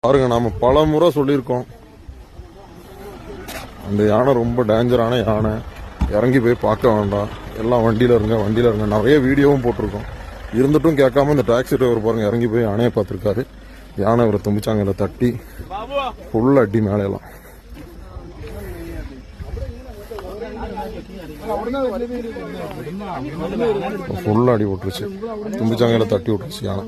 பாருங்க, நாம பல முறை சொல்லியிருக்கோம் அந்த யானை ரொம்ப டேஞ்சரான யானை, இறங்கி போய் பார்க்க வேண்டாம், எல்லாம் வண்டியில இருங்க. நிறைய வீடியோவும் போட்டிருக்கோம். இருந்துட்டும் கேட்காம இந்த டாக்ஸி டிரைவர் பாருங்க இறங்கி போய் யானையை பார்த்துருக்காரு. யானை அவரை தும்பிச்சாங்கல தட்டி ஃபுல் அடி மேலையெல்லாம். ஃபுல்லா அடி விட்டுருச்சு, தும்பிச்சாங்கல தட்டி விட்டுருச்சு யானை.